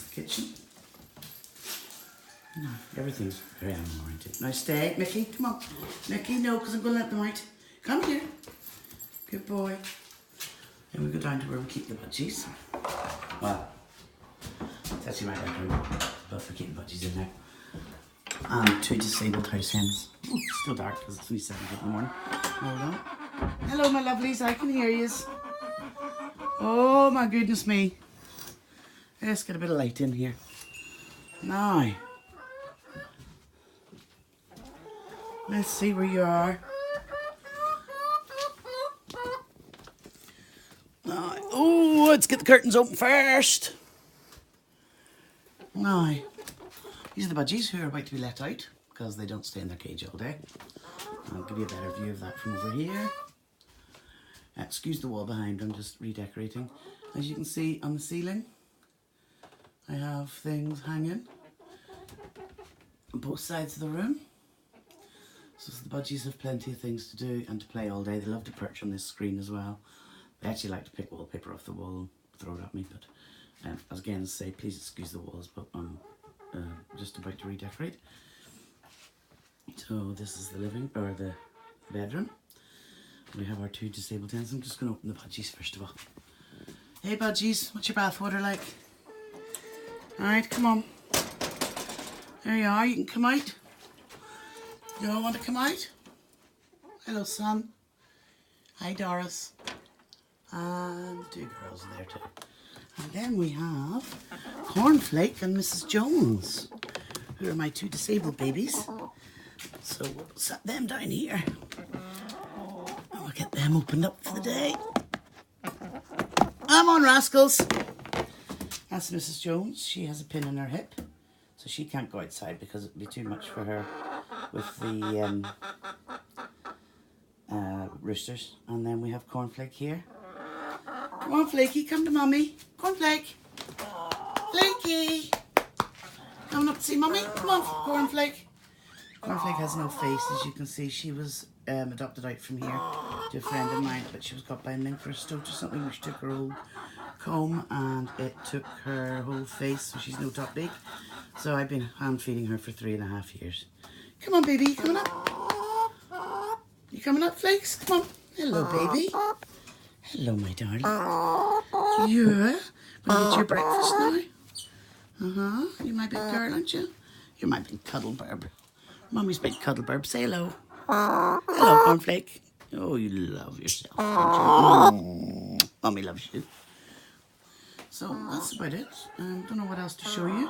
the kitchen. No, everything's very animal oriented. Now stay, Mickey, come on. Mickey, no, because I'm going to let them out. Come here. Good boy. Then we go down to where we keep the budgies. Well, it's actually my bedroom, but we're keeping budgies in there. And 2 disabled house hens. Oh, it's still dark because it's only 7 in the morning. Hold on. Hello, my lovelies, I can hear yous. Oh my goodness me. Let's get a bit of light in here. Now, let's see where you are. Now, oh, let's get the curtains open first. Now, these are the budgies who are about to be let out because they don't stay in their cage all day. I'll give you a better view of that from over here. Excuse the wall behind, I'm just redecorating. As you can see on the ceiling, I have things hanging on both sides of the room. So the budgies have plenty of things to do and to play all day. They love to perch on this screen as well. They actually like to pick wallpaper off the wall and throw it at me, but as again say, please excuse the walls, but I'm just about to redecorate. So this is the living, or the bedroom. We have our 2 disabled hens. I'm just going to open the budgies first of all. Hey budgies, what's your bath water like? Alright, come on. There you are, you can come out. You all want to come out? Hello son. Hi Doris. And 2 girls there too. And then we have Cornflake and Mrs. Jones, who are my 2 disabled babies. So we'll set them down here. And we'll get them opened up for the day. Come on, rascals. That's Mrs. Jones. She has a pin in her hip, so she can't go outside because it would be too much for her with the roosters. And then we have Cornflake here. Come on, Flakey, come to Mummy. Cornflake. Flakey. Coming up to see Mummy? Come on, Cornflake. Cornflake has no face, as you can see. She was adopted out from here to a friend of mine, but she was got by a mink for a stoat or something, which took her whole comb and it took her whole face, so she's no top big. So I've been hand feeding her for 3.5 years. Come on, baby, you coming up? You coming up, Flakes? Come on. Hello, baby. Hello, my darling. Yeah? Want to get your breakfast now? You're my big girl, aren't you? You're my big cuddle burb. Mummy's big cuddle burb. Say hello. Hello, Cornflake. Oh, you love yourself, don't you? Mummy loves you. So that's about it. Don't know what else to show you.